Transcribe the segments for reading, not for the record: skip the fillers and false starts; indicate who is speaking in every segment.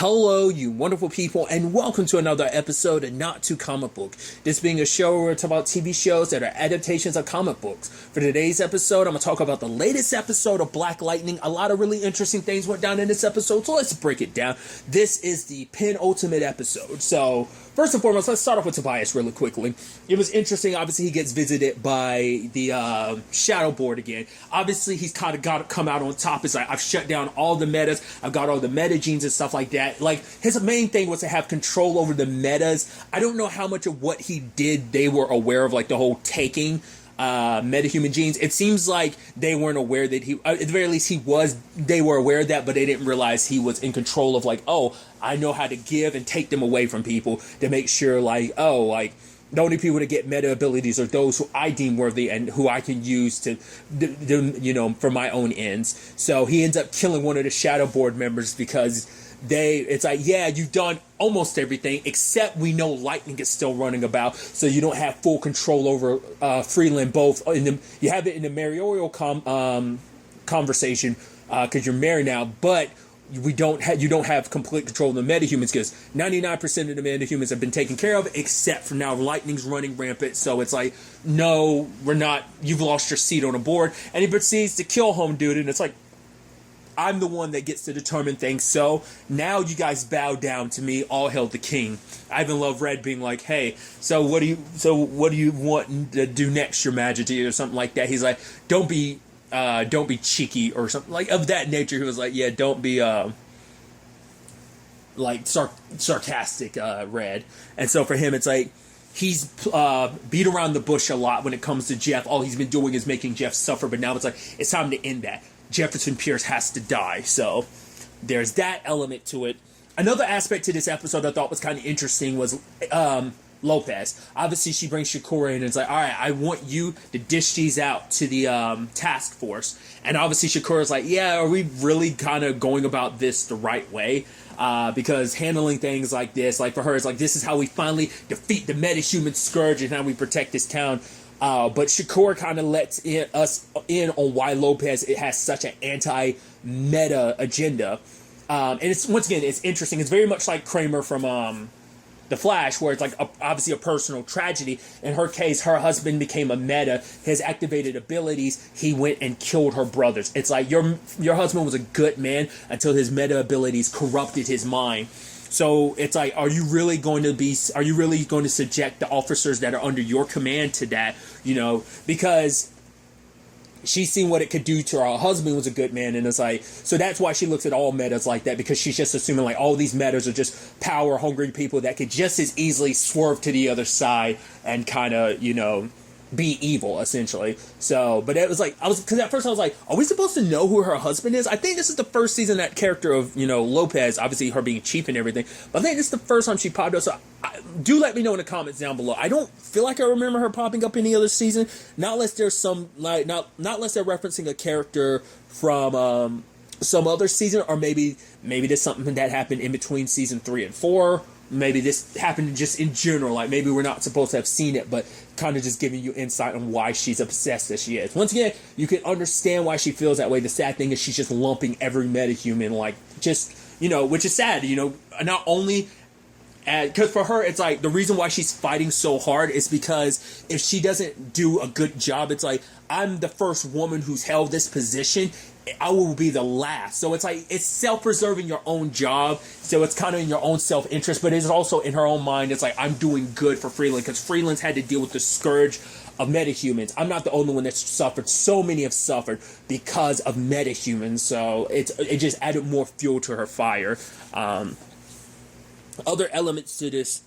Speaker 1: Hello, you wonderful people, and welcome to another episode of Not Too Comic Book. This being a show where we talk about TV shows that are adaptations of comic books. For today's episode, I'm going to talk about the latest episode of Black Lightning. A lot of really interesting things went down in this episode, so let's break it down. This is the penultimate episode. So, first and foremost, let's start off with Tobias really quickly. It was interesting. Obviously, he gets visited by the Shadow Board again. Obviously, he's kind of got to come out on top. It's like, I've shut down all the metas. I've got all the meta genes and stuff like that. Like, his main thing was to have control over the metas. I don't know how much of what he did they were aware of, like the whole taking metahuman genes. It seems like they weren't aware that he, at the very least they were aware of that, but they didn't realize he was in control of, like, oh, I know how to give and take them away from people to make sure, like, oh, like, the only people to get meta abilities are those who I deem worthy and who I can use to, for my own ends. So he ends up killing one of the Shadow Board members because it's like, yeah, you've done almost everything, except we know Lightning is still running about, so you don't have full control over Freeland. Both you have it in the Mariorial conversation because you're married now, but you don't have complete control of the metahumans because 99% of the metahumans have been taken care of, except for now Lightning's running rampant. So it's like, no, we're not. You've lost your seat on the board, and he proceeds to kill home dude, and it's like, I'm the one that gets to determine things, so now you guys bow down to me. All hail the king. Ivan Love Red being like, hey, so what do you want to do next, your majesty, or something like that. He's like, don't be cheeky or something like of that nature. He was like, yeah, don't be like sarcastic, Red. And so for him, it's like he's beat around the bush a lot when it comes to Jeff. All he's been doing is making Jeff suffer, but now it's like it's time to end that. Jefferson Pierce has to die. So there's that element to it. Another aspect to this episode I thought was kind of interesting was Lopez. Obviously, she brings Shakura in and it's like, all right, I want you to dish these out to the task force. And obviously, Shakura's like, yeah, are we really kind of going about this the right way? Because handling things like this, like for her, it's like, this is how we finally defeat the metahuman scourge and how we protect this town. But Shakur kind of lets us in on why Lopez has such an anti-meta agenda. And it's, once again, it's interesting. It's very much like Kramer from The Flash, where it's like obviously a personal tragedy. In her case, her husband became a meta. His activated abilities, he went and killed her brothers. It's like your husband was a good man until his meta abilities corrupted his mind. So it's like, are you really going to subject the officers that are under your command to that? Because she's seen what it could do to her husband was a good man, and it's like, so that's why she looks at all metas like that, because she's just assuming like all these metas are just power hungry people that could just as easily swerve to the other side and kind of, be evil, essentially. So, but it was like, because at first I was like, are we supposed to know who her husband is? I think this is the first season that character of, Lopez, obviously her being chief and everything, but I think this is the first time she popped up. So do let me know in the comments down below. I don't feel like I remember her popping up any other season, not unless there's some, like, not unless they're referencing a character from some other season, or maybe there's something that happened in between season 3 and 4. Maybe this happened just in general, like maybe we're not supposed to have seen it, but kind of just giving you insight on why she's obsessed as she is. Once again, you can understand why she feels that way. The sad thing is she's just lumping every metahuman, like, just, which is sad, not only because for her, it's like the reason why she's fighting so hard is because if she doesn't do a good job, it's like, I'm the first woman who's held this position, I will be the last. So it's like, it's self-preserving your own job. So it's kind of in your own self-interest, but it's also in her own mind. It's like, I'm doing good for Freeland because Freeland's had to deal with the scourge of metahumans. I'm not the only one that's suffered. So many have suffered because of metahumans. So it just added more fuel to her fire. Other elements to this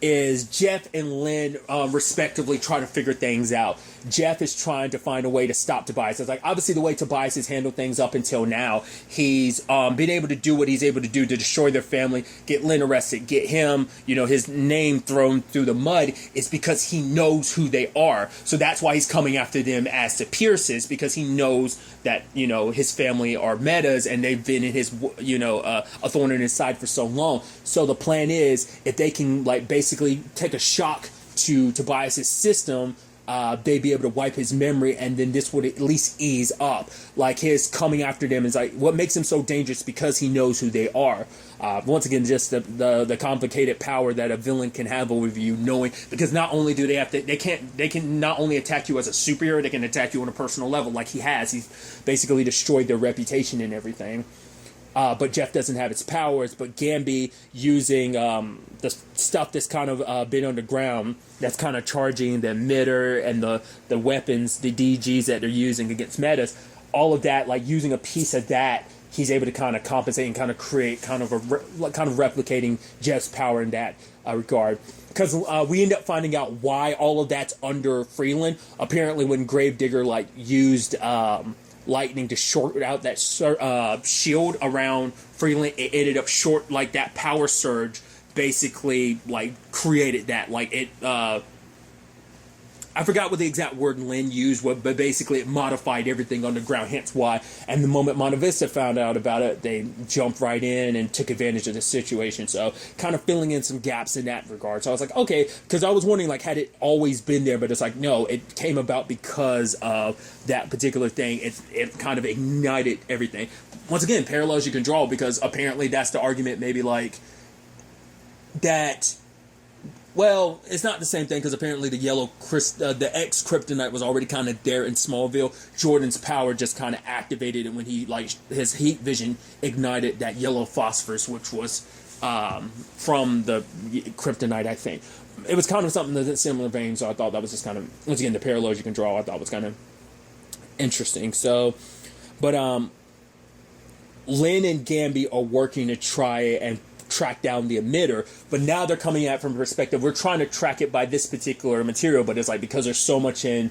Speaker 1: is Jeff and Lynn respectively trying to figure things out. Jeff is trying to find a way to stop Tobias. It's like, obviously the way Tobias has handled things up until now, he's been able to do what he's able to do to destroy their family, get Lynn arrested, get him, his name thrown through the mud, is because he knows who they are. So that's why he's coming after them as the Pierces, because he knows that, his family are metas and they've been in his, a thorn in his side for so long. So the plan is, if they can, like, basically take a shock to Tobias's system, they'd be able to wipe his memory, and then this would at least ease up. Like, his coming after them is like what makes him so dangerous, because he knows who they are. Once again, just the complicated power that a villain can have over you, knowing, because not only do they can not only attack you as a superhero, they can attack you on a personal level, like he has. He's basically destroyed their reputation and everything. But Jeff doesn't have its powers. But Gambi, using the stuff that's kind of been underground, that's kind of charging the emitter and the weapons, the DGs that they're using against metas, all of that, like using a piece of that, he's able to kind of compensate and kind of create kind of replicating Jeff's power in that regard. Because we end up finding out why all of that's under Freeland. Apparently, when Gravedigger used lightning to short out that shield around Freeland, it ended up that power surge basically created that. I forgot what the exact word Lynn used, but basically it modified everything underground, hence why. And the moment Monta Vista found out about it, they jumped right in and took advantage of the situation. So kind of filling in some gaps in that regard. So I was like, okay, because I was wondering, had it always been there? But it's like, no, it came about because of that particular thing. It kind of ignited everything. Once again, parallels you can draw, because apparently that's the argument, maybe that... Well, it's not the same thing, because apparently the the ex-kryptonite was already kind of there in Smallville. Jordan's power just kind of activated it when he, his heat vision ignited that yellow phosphorus, which was from the kryptonite, I think. It was kind of something that's in similar vein, so I thought that was just kind of, once again, the parallels you can draw, I thought was kind of interesting. So, but Lynn and Gambi are working to try and track down the emitter, but now they're coming at it from a perspective, we're trying to track it by this particular material, but it's because there's so much in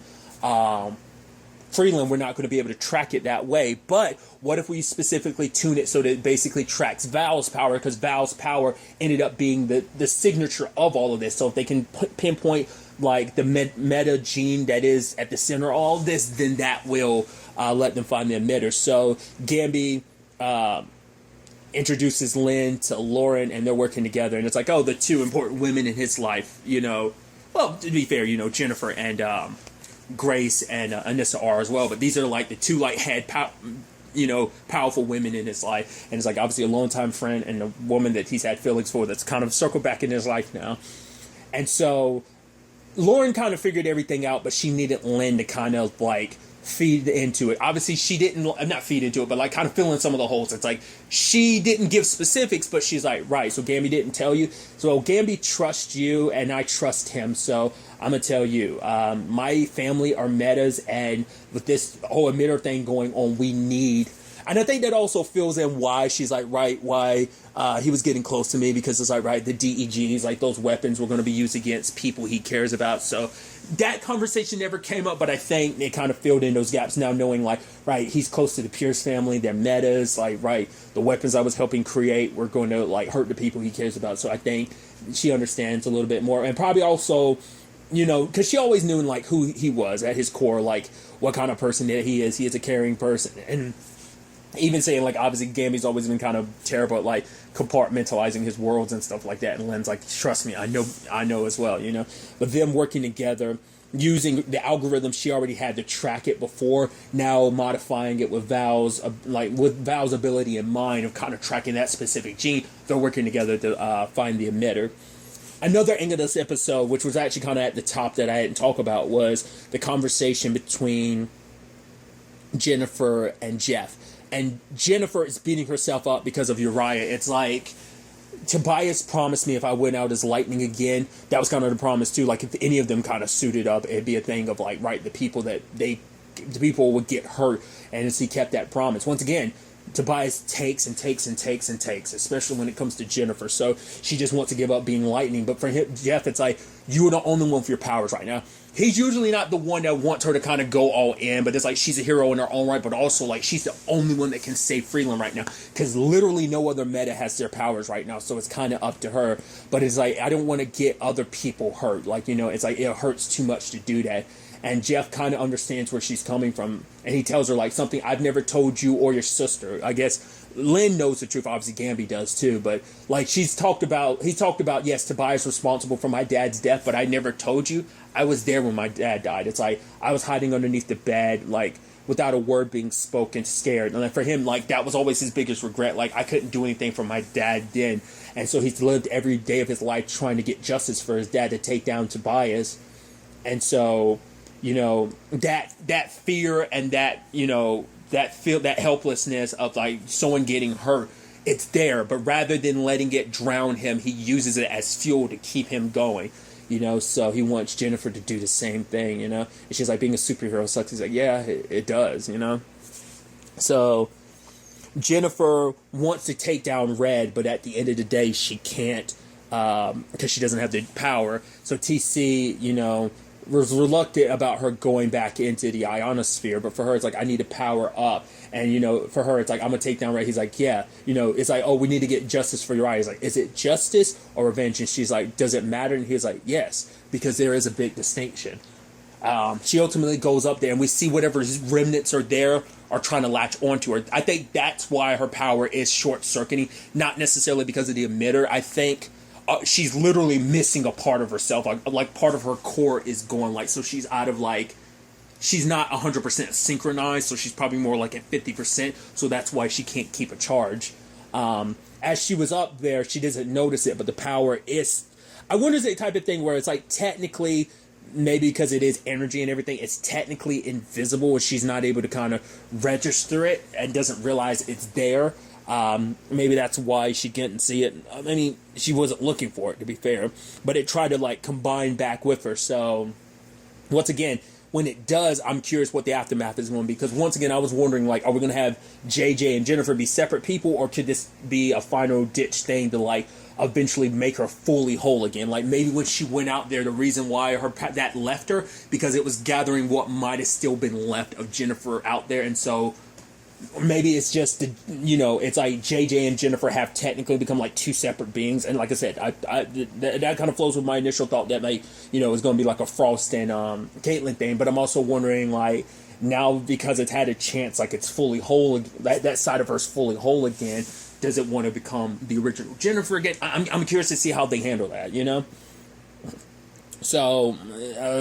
Speaker 1: Freeland, we're not going to be able to track it that way. But what if we specifically tune it so that it basically tracks Val's power, because Val's power ended up being the signature of all of this. So if they can pinpoint the meta gene that is at the center of all of this, then that will let them find the emitter. So Gambi introduces Lynn to Lauren, and they're working together, and it's the two important women in his life, well, to be fair, Jennifer and Grace and Anissa are as well, but these are the two head powerful women in his life, and it's obviously a longtime friend and a woman that he's had feelings for that's kind of circled back in his life now. And so Lauren kind of figured everything out, but she needed Lynn to kind of feed into it. Obviously, she didn't, not feed into it, but kind of fill in some of the holes. It's she didn't give specifics, but she's right, so Gambi didn't tell you. So Gambi trusts you, and I trust him, so I'm going to tell you. My family are metas, and with this whole emitter thing going on, we need... And I think that also fills in why she's why he was getting close to me, because it's the DEGs, those weapons were going to be used against people he cares about. So that conversation never came up, but I think it kind of filled in those gaps now, knowing he's close to the Pierce family, they're metas, the weapons I was helping create were going to hurt the people he cares about. So I think she understands a little bit more, and probably also, because she always knew who he was at his core, what kind of person that he is. He is a caring person, and even saying obviously Gambi's always been kind of terrible at compartmentalizing his worlds and stuff like that, and Lynn's trust me, I know as well, but them working together, using the algorithm she already had to track it before, now modifying it with Val's ability in mind of kind of tracking that specific gene. They're working together to find the emitter. Another end of this episode, which was actually kind of at the top that I didn't talk about, was the conversation between Jennifer and Jeff. And Jennifer is beating herself up because of Uriah. It's Tobias promised me if I went out as Lightning again, that was kind of the promise too. If any of them kind of suited up, it'd be a thing of the people would get hurt, and he kept that promise. Once again, Tobias takes and takes and takes and takes, especially when it comes to Jennifer. So she just wants to give up being Lightning. But for him, Jeff, it's you are the only one for your powers right now. He's usually not the one that wants her to kind of go all in, but it's she's a hero in her own right, but also she's the only one that can save Freeland right now, because literally no other meta has their powers right now, so it's kind of up to her. But it's I don't want to get other people hurt, it's it hurts too much to do that. And Jeff kind of understands where she's coming from, and he tells her something I've never told you or your sister. I guess Lynn knows the truth. Obviously, Gamby does too. But like he's talked about, yes, Tobias responsible for my dad's death, but I never told you. I was there when my dad died. It's like I was hiding underneath the bed, like without a word being spoken, scared. And like, for him, like that was always his biggest regret. Like I couldn't do anything for my dad then, and so he's lived every day of his life trying to get justice for his dad to take down Tobias. And so, that fear and that that helplessness of like someone getting hurt, it's there. But rather than letting it drown him, he uses it as fuel to keep him going. So he wants Jennifer to do the same thing, And she's like, being a superhero sucks. He's like, yeah, it does, So Jennifer wants to take down Red, but at the end of the day, she can't because she doesn't have the power. So TC, was reluctant about her going back into the ionosphere, but for her, it's like, I need to power up. And, for her, it's like, I'm going to take down Red. He's like, yeah, it's like, oh, we need to get justice for Uriah. He's like, is it justice or revenge? And she's like, does it matter? And he's like, yes, because there is a big distinction. She ultimately goes up there, and we see whatever remnants are there are trying to latch onto her. I think that's why her power is short-circuiting, not necessarily because of the emitter. I think she's literally missing a part of herself. Like part of her core is gone. Like, so she's out of she's not 100% synchronized, so she's probably more like at 50%. So that's why she can't keep a charge. As she was up there, she doesn't notice it, but the power is, I wonder if it's the type of thing where it's like technically, maybe because it is energy and everything, it's technically invisible and she's not able to kind of register it and doesn't realize it's there. Maybe that's why she couldn't see it. I mean, she wasn't looking for it, to be fair, but it tried to combine back with her. So once again, when it does, I'm curious what the aftermath is going to be, because once again, I was wondering, are we going to have JJ and Jennifer be separate people, or could this be a final ditch thing to eventually make her fully whole again? Maybe when she went out there, the reason why that left her, because it was gathering what might have still been left of Jennifer out there. And so maybe it's just it's like JJ and Jennifer have technically become two separate beings. And like I said, that kind of flows with my initial thought that it's going to be like a Frost and Caitlyn thing. But I'm also wondering now, because it's had a chance, it's fully whole, that side of her's fully whole again, does it want to become the original Jennifer again? I'm curious to see how they handle that, So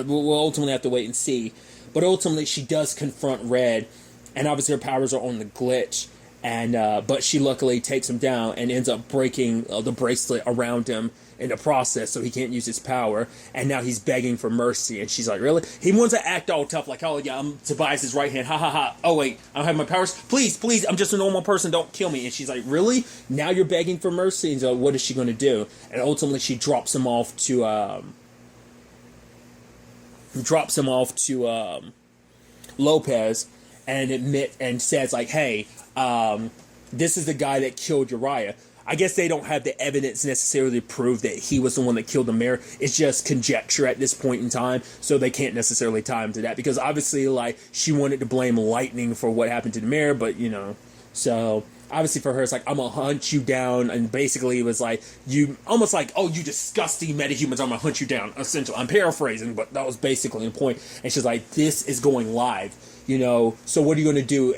Speaker 1: we'll ultimately have to wait and see. But ultimately, she does confront Red, and obviously her powers are on the glitch, and but she luckily takes him down and ends up breaking the bracelet around him in the process, so he can't use his power. And now he's begging for mercy, and she's like, really? He wants to act all tough, oh yeah, I'm Tobias' right hand, ha ha ha. Oh wait, I don't have my powers. Please, I'm just a normal person. Don't kill me. And she's like, really? Now you're begging for mercy? And so what is she going to do? And ultimately, she drops him off to Lopez, and says hey, this is the guy that killed Uriah. I guess they don't have the evidence necessarily to prove that he was the one that killed the mayor. It's just conjecture at this point in time, so they can't necessarily tie him to that, because obviously she wanted to blame lightning for what happened to the mayor, but so obviously for her it's I'm gonna hunt you down, and basically it was you almost oh, you disgusting metahumans, I'm gonna hunt you down, essentially. I'm paraphrasing, but that was basically the point. And she's like, this is going live, so what are you gonna do,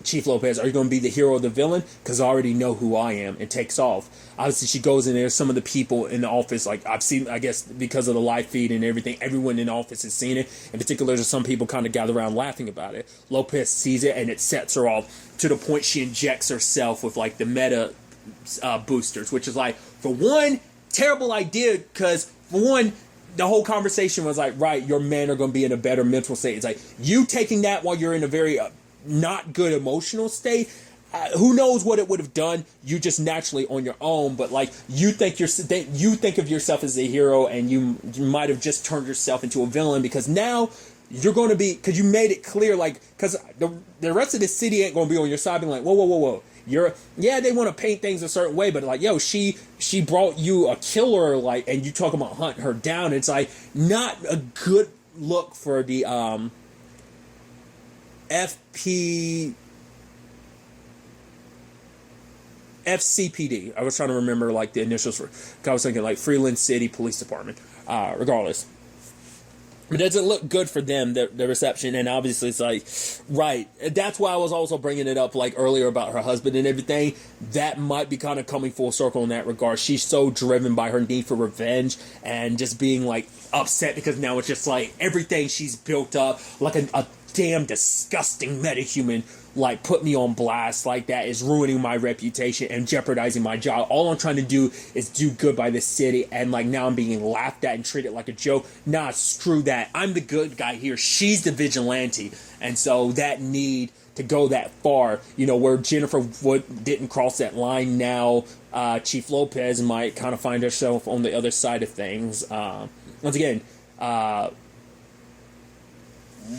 Speaker 1: Chief Lopez? Are you going to be the hero or the villain? Because I already know who I am, and takes off. Obviously, she goes in there. Some of the people in the office, I've seen, I guess, because of the live feed and everything, everyone in the office has seen it. In particular, there's some people kind of gather around laughing about it. Lopez sees it, and it sets her off to the point she injects herself with, the meta boosters, which is, for one, terrible idea, because, for one, the whole conversation was right, your men are going to be in a better mental state. It's you taking that while you're in a very not good emotional state, who knows what it would have done. You just naturally on your own, but you think of yourself as a hero, and you might have just turned yourself into a villain, because now you're going to be, because you made it clear, because the rest of the city ain't going to be on your side, being whoa, they want to paint things a certain way, but yo, she brought you a killer, and you talk about hunting her down. It's not a good look for the FCPD. I was trying to remember the initials for, I was thinking Freeland City Police Department. Regardless, It doesn't look good for them, the reception, and obviously it's like, right. That's why I was also bringing it up like earlier about her husband and everything. That might be kind of coming full circle in that regard. She's so driven by her need for revenge and just being like upset because now it's just like everything she's built up, like a damn disgusting metahuman, like put me on blast like that, is ruining my reputation and jeopardizing my job. All I'm trying to do is do good by this city, and like now I'm being laughed at and treated like a joke. Nah, screw that. I'm the good guy here. She's the vigilante. And so that need to go that far, you know, where Jennifer Wood didn't cross that line, now Chief Lopez might kind of find herself on the other side of things. Once again,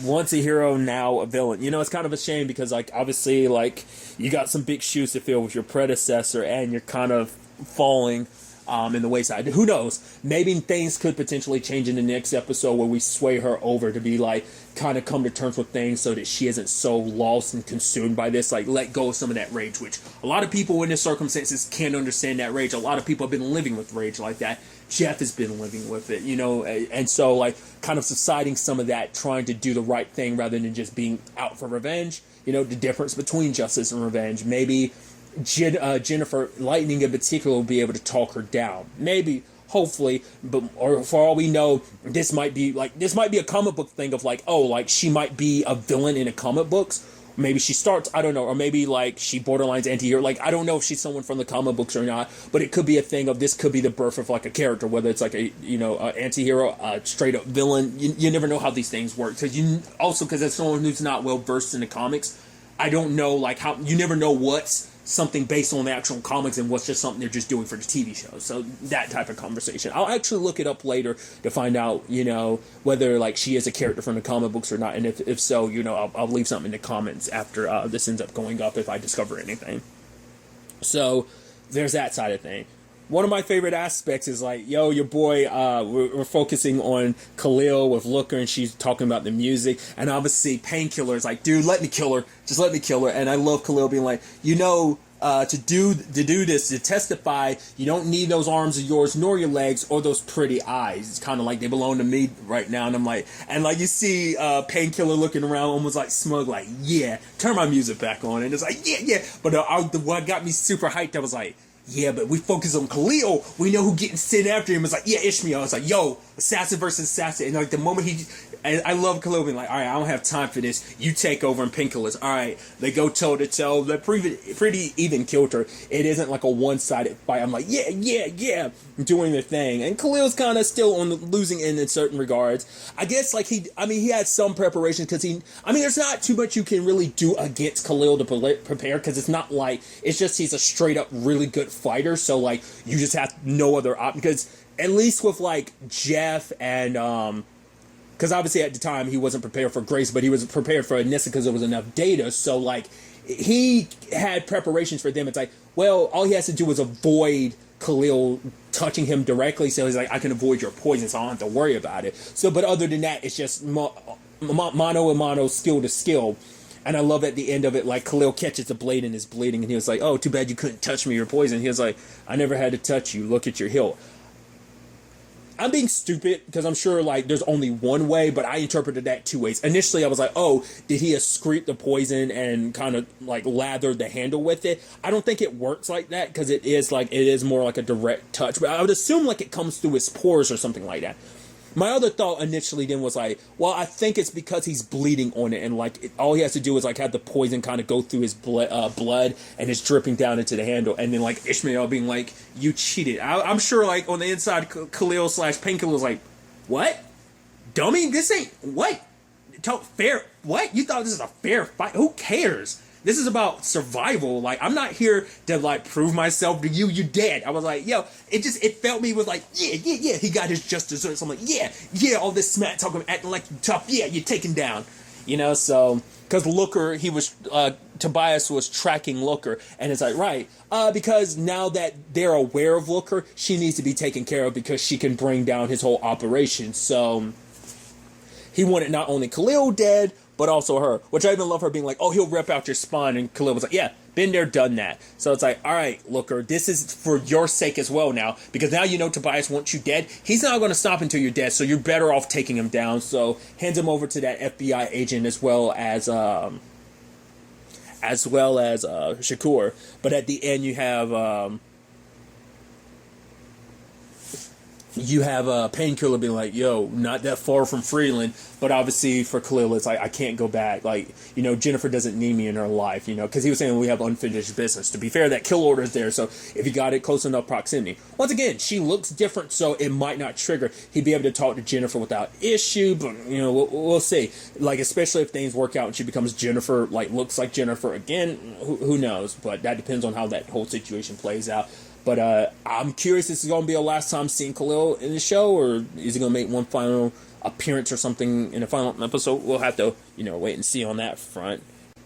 Speaker 1: once a hero, now a villain. You know, it's kind of a shame because, like, obviously, like, you got some big shoes to fill with your predecessor, and you're kind of falling in the wayside. Who knows? Maybe things could potentially change in the next episode where we sway her over to be, like, kind of come to terms with things so that she isn't so lost and consumed by this. Like, let go of some of that rage, which a lot of people in this circumstances can't understand that rage. A lot of people have been living with rage like that. Jeff has been living with it, you know, and so, like, kind of subsiding some of that, trying to do the right thing rather than just being out for revenge. You know, the difference between justice and revenge. Maybe Jennifer Lightning in particular will be able to talk her down. Maybe, hopefully, but or for all we know, this might be a comic book thing of like, oh, like she might be a villain in a comic books. Maybe she starts, I don't know, or maybe like she borderlines anti-hero. Like, I don't know if she's someone from the comic books or not, but it could be a thing of this could be the birth of like a character, whether it's like a, you know, anti-hero, straight up villain. You never know how these things work. Because as someone who's not well versed in the comics, I don't know like how, you never know what's something based on the actual comics and what's just something they're just doing for the TV show. So that type of conversation. I'll actually look it up later to find out, you know, whether like she is a character from the comic books or not. And if so, you know, I'll leave something in the comments after this ends up going up if I discover anything. So there's that side of thing. One of my favorite aspects is like, yo, your boy, we're focusing on Khalil with Looker, and she's talking about the music, and obviously Painkiller is like, dude, let me kill her, just let me kill her. And I love Khalil being like, you know, to do this, to testify, you don't need those arms of yours, nor your legs, or those pretty eyes. It's kind of like they belong to me right now. And I'm like, and like you see Painkiller looking around, almost like smug, like, yeah, turn my music back on. And it's like, yeah. But what got me super hyped, I was like, yeah, but we focus on Khalil. We know who getting sent after him. It's like, yeah, Ishmael. It's like, yo, assassin versus assassin. And like the moment I love Khalil being like, all right, I don't have time for this. You take over, and Painkiller's, all right, they go toe to toe. They pretty even killed her. It isn't like a one-sided fight. I'm like, yeah, doing their thing. And Khalil's kind of still on the losing end in certain regards. I guess like he had some preparation because there's not too much you can really do against Khalil to prepare because it's not like, it's just he's a straight up really good fighter. So like you just have no other option because at least with like Jeff and because obviously at the time he wasn't prepared for Grace, but he was prepared for Anissa because there was enough data. So like he had preparations for them. It's like, well, all he has to do is avoid Khalil touching him directly. So he's like, I can avoid your poison, so I don't have to worry about it. So, but other than that, it's just mano a mano, skill to skill. And I love at the end of it, like Khalil catches a blade and is bleeding, and he was like, oh, too bad you couldn't touch me, you're poisoned. He was like, I never had to touch you. Look at your hilt. I'm being stupid because I'm sure like there's only one way, but I interpreted that two ways. Initially, I was like, oh, did he excrete the poison and kind of like lather the handle with it? I don't think it works like that because it is more like a direct touch. But I would assume like it comes through his pores or something like that. My other thought initially then was like, well, I think it's because he's bleeding on it, and like all he has to do is like have the poison kind of go through his blood, and it's dripping down into the handle, and then like Ishmael being like, you cheated. I'm sure like on the inside, Khalil / Painkiller was like, what? Dummy, this ain't what? Fair? What? You thought this is a fair fight? Who cares? This is about survival. Like, I'm not here to, like, prove myself to you. You dead. I was like, yo, it felt me with, like, yeah. He got his just desserts. So I'm like, yeah, all this smack talking, acting like you tough. Yeah, you're taken down. You know, so, because Looker, Tobias was tracking Looker. And it's like, right, because now that they're aware of Looker, she needs to be taken care of because she can bring down his whole operation. So, he wanted not only Khalil dead, but also her, which I even love her being like, oh, he'll rip out your spine. And Khalil was like, yeah, Been there, done that. So it's like, all right, Looker, this is for your sake as well now, because now you know Tobias wants you dead. He's not going to stop until you're dead, so you're better off taking him down. So hands him over to that FBI agent as well as Shakur. But at the end, you have a Painkiller being like, yo, not that far from Freeland. But obviously for Khalil, it's like, I can't go back. Like, Jennifer doesn't need me in her life, because he was saying we have unfinished business. To be fair, that kill order is there. So if you got it close enough proximity. Once again, she looks different, so it might not trigger. He'd be able to talk to Jennifer without issue, but, we'll see. Like, especially if things work out and she becomes Jennifer, like, looks like Jennifer again, who knows? But that depends on how that whole situation plays out. But I'm curious, this is going to be a last time seeing Khalil in the show, or is he going to make one final appearance or something in the final episode? We'll have to, wait and see on that front.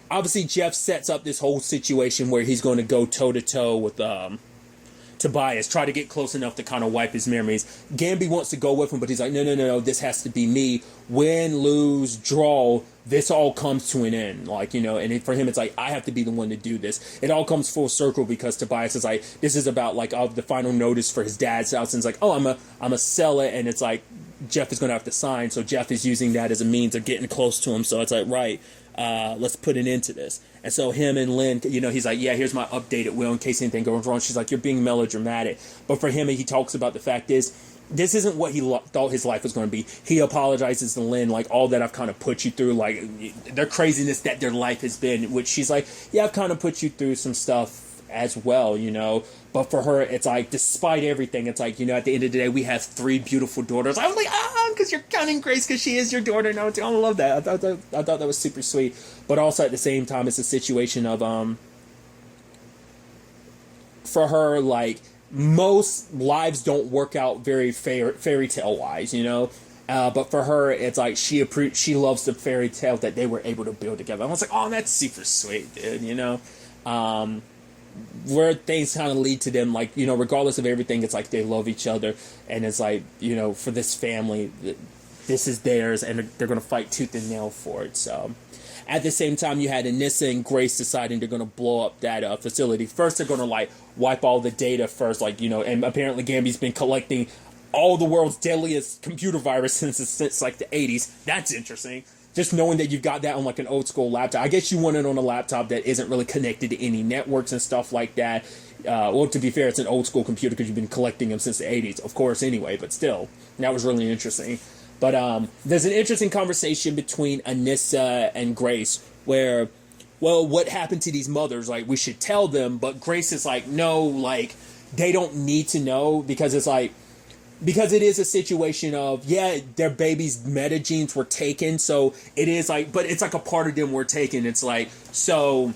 Speaker 1: Obviously, Jeff sets up this whole situation where he's going to go toe-to-toe with Tobias, try to get close enough to kind of wipe his memories. Gamby wants to go with him, but he's like, no, this has to be me. Win, lose, draw, this all comes to an end. Like, and for him, it's like, I have to be the one to do this. It all comes full circle because Tobias is like, this is about, like, the final notice for his dad's house. And it's like, oh, I'm a sell it. And it's like, Jeff is going to have to sign. So Jeff is using that as a means of getting close to him. So it's like, right, let's put an end to this. And so him and Lynn, he's like, yeah, here's my updated will in case anything goes wrong. She's like, you're being melodramatic. But for him, he talks about the fact is, this isn't what he thought his life was going to be. He apologizes to Lynn, like, all that I've kind of put you through, like, their craziness that their life has been, which she's like, yeah, I've kind of put you through some stuff as well, But for her, it's like, despite everything, it's like, at the end of the day, we have 3 beautiful daughters. I was like, because you're counting Grace because she is your daughter. No, I love that. I thought that was super sweet. But also at the same time, it's a situation of, for her, like, most lives don't work out very fairy tale wise, but for her, it's like she loves the fairy tale that they were able to build together. I was like, oh, that's super sweet, dude. Where things kind of lead to them, like, regardless of everything, it's like they love each other, and it's like, for this family, this is theirs, and they're going to fight tooth and nail for it. So at the same time, you had Anissa and Grace deciding they're going to blow up that facility. First, they're going to, like, wipe all the data first, like, and apparently Gamby's been collecting all the world's deadliest computer viruses since like the 80s. That's interesting. Just knowing that you've got that on, like, an old school laptop. I guess you want it on a laptop that isn't really connected to any networks and stuff like that. Well, to be fair, it's an old school computer because you've been collecting them since the 80s, of course, anyway, but still, that was really interesting. But there's an interesting conversation between Anissa and Grace where, well, what happened to these mothers? Like, we should tell them, but Grace is like, no, like, they don't need to know, because it's like, because it is a situation of, yeah, their baby's metagenes were taken, so it is like, but it's like a part of them were taken. It's like, so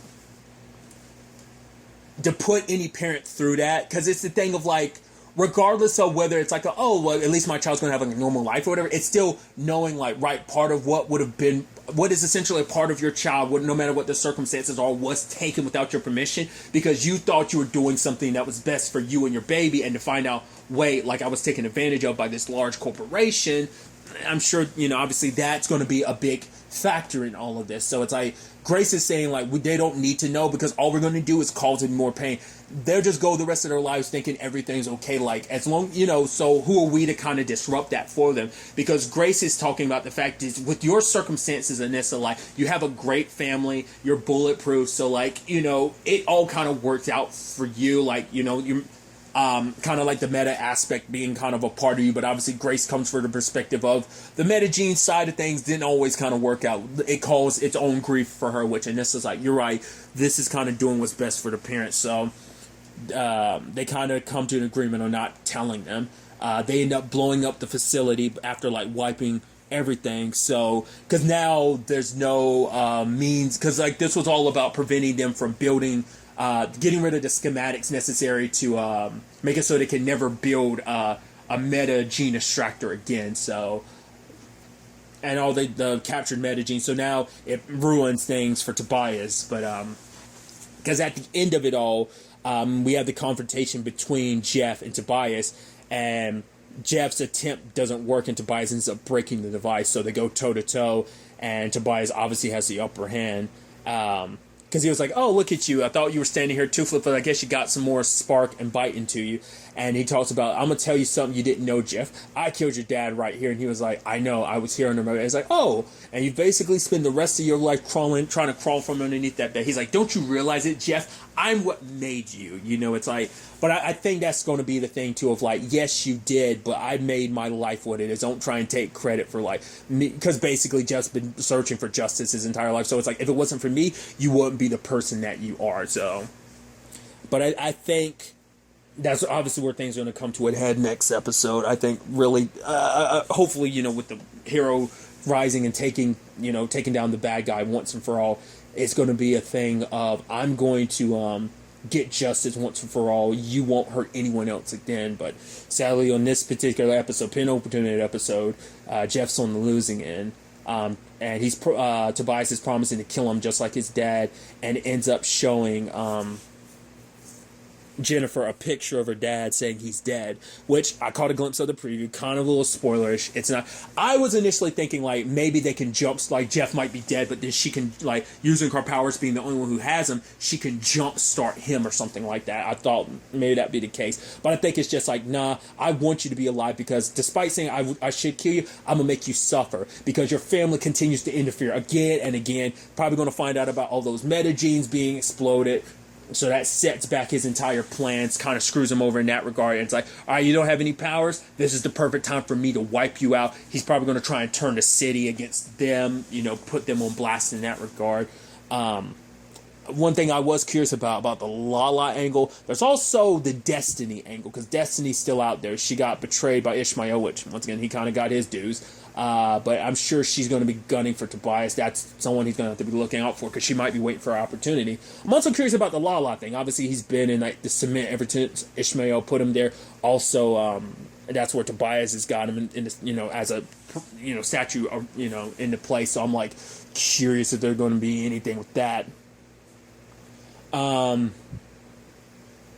Speaker 1: to put any parent through that, because it's the thing of, like, regardless of whether it's like, oh, well, at least my child's going to have, like, a normal life or whatever, it's still knowing, like, right, part of what would have been, what is essentially a part of your child, no matter what the circumstances are, was taken without your permission, because you thought you were doing something that was best for you and your baby, and to find out, wait, like, I was taken advantage of by this large corporation. I'm sure, obviously that's going to be a big factor in all of this. So it's like, Grace is saying, like, they don't need to know, because all we're going to do is cause them more pain. They'll just go the rest of their lives thinking everything's okay, like, as long, so who are we to kind of disrupt that for them? Because Grace is talking about the fact is, with your circumstances, Anissa, like, you have a great family, you're bulletproof, so, like, it all kind of worked out for you, like, you're kind of like the meta aspect being kind of a part of you, but obviously Grace comes from the perspective of the metagene side of things didn't always kind of work out. It caused its own grief for her, which Anissa's like, you're right, this is kind of doing what's best for the parents. So they kind of come to an agreement on not telling them. They end up blowing up the facility after, like, wiping everything. So, because now there's no means, because, like, this was all about preventing them from building, getting rid of the schematics necessary to make it so they can never build a meta gene extractor again. So, and all the captured meta genes. So now it ruins things for Tobias. But because at the end of it all, we have the confrontation between Jeff and Tobias, and Jeff's attempt doesn't work, and Tobias ends up breaking the device. So they go toe to toe, and Tobias obviously has the upper hand. because he was like, oh, look at you. I thought you were standing here toothless, but I guess you got some more spark and bite into you. And he talks about, I'm going to tell you something you didn't know, Jeff. I killed your dad right here. And he was like, I know. I was here on the remote. He's like, oh. And you basically spend the rest of your life trying to crawl from underneath that bed. He's like, don't you realize it, Jeff? I'm what made you. You know, it's like, but I think that's going to be the thing, too, of like, yes, you did, but I made my life what it is. Don't try and take credit for like me, because basically Jeff's been searching for justice his entire life. So it's like, if it wasn't for me, you wouldn't be the person that you are. So, but I think that's obviously where things are going to come to a head next episode. I think really, hopefully, you know, with the hero rising and taking down the bad guy once and for all, it's going to be a thing of, I'm going to get justice once and for all. You won't hurt anyone else again. But sadly, on this particular episode, penultimate episode, Jeff's on the losing end. And Tobias is promising to kill him just like his dad, and ends up showing Jennifer a picture of her dad saying he's dead, which I caught a glimpse of the preview, kind of a little spoilerish. It's not. I was initially thinking like maybe they can jump, like Jeff might be dead, but then she can, like, using her powers, being the only one who has him, she can jump start him or something like that. I thought maybe that'd be the case, but I think it's just like, nah, I want you to be alive, because despite saying I should kill you, I'm gonna make you suffer because your family continues to interfere again and again. Probably gonna find out about all those metagenes being exploded. So that sets back his entire plans, kind of screws him over in that regard. And it's like, all right, you don't have any powers? This is the perfect time for me to wipe you out. He's probably going to try and turn the city against them, you know, put them on blast in that regard. One thing I was curious about the Lala angle, there's also the Destiny angle, because Destiny's still out there. She got betrayed by Ishmael, which, once again, he kind of got his dues. But I'm sure she's going to be gunning for Tobias. That's someone he's going to have to be looking out for, because she might be waiting for her opportunity. I'm also curious about the Lala thing. Obviously, he's been in like the cement ever since Ishmael put him there. Also, that's where Tobias has got him in this, you know, as a, you know, statue, you know, into place. So I'm like curious if there's going to be anything with that.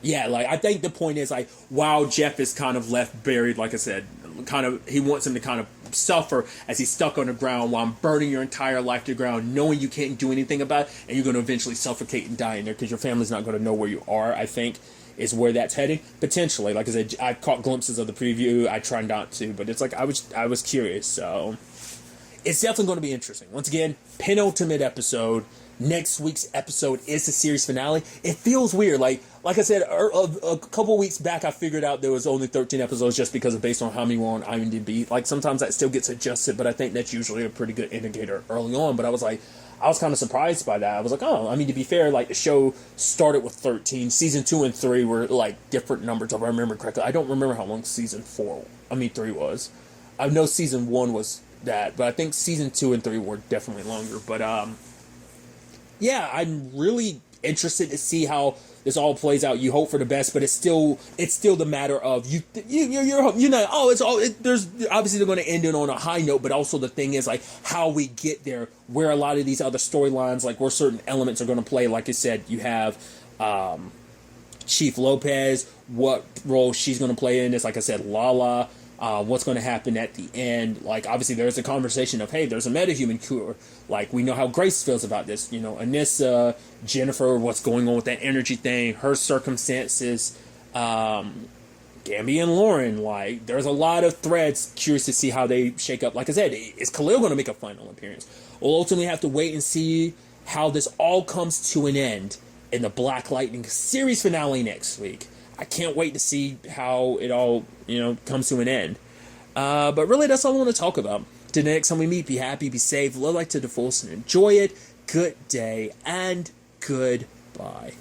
Speaker 1: Yeah, like, I think the point is, like, while Jeff is kind of left buried, like I said, kind of, he wants him to kind of suffer as he's stuck on the ground while I'm burning your entire life to the ground, knowing you can't do anything about it, and you're going to eventually suffocate and die in there because your family's not going to know where you are, I think, is where that's heading. Potentially, like I said, I caught glimpses of the preview. I try not to, but it's like, I was curious, so it's definitely going to be interesting. Once again, penultimate episode. Next week's episode is the series finale. It feels weird. Like I said, a couple weeks back, I figured out there was only 13 episodes just because of based on how many were on IMDb. Like, sometimes that still gets adjusted, but I think that's usually a pretty good indicator early on. But I was kind of surprised by that. I was like, oh, I mean, to be fair, like, the show started with 13. Season 2 and 3 were, like, different numbers, if I remember correctly. I don't remember how long season 3 was. I know season 1 was that, but I think season 2 and 3 were definitely longer. But, yeah, I'm really interested to see how this all plays out. You hope for the best, but it's still the matter of you're not. Oh, there's obviously they're going to end it on a high note, but also the thing is like how we get there, where a lot of these other storylines, like where certain elements are going to play. Like I said, you have Chief Lopez, what role she's going to play in this. Like I said, Lala. What's going to happen at the end. Like, obviously, there's a conversation of, hey, there's a metahuman cure. Like, we know how Grace feels about this. You know, Anissa, Jennifer, what's going on with that energy thing, her circumstances, Gamby and Lauren. Like, there's a lot of threads. Curious to see how they shake up. Like I said, is Khalil going to make a final appearance? We'll ultimately have to wait and see how this all comes to an end in the Black Lightning series finale next week. I can't wait to see how it all, comes to an end. But really, that's all I want to talk about. Till the next time we meet, be happy, be safe, live life to the fullest, and enjoy it. Good day, and goodbye.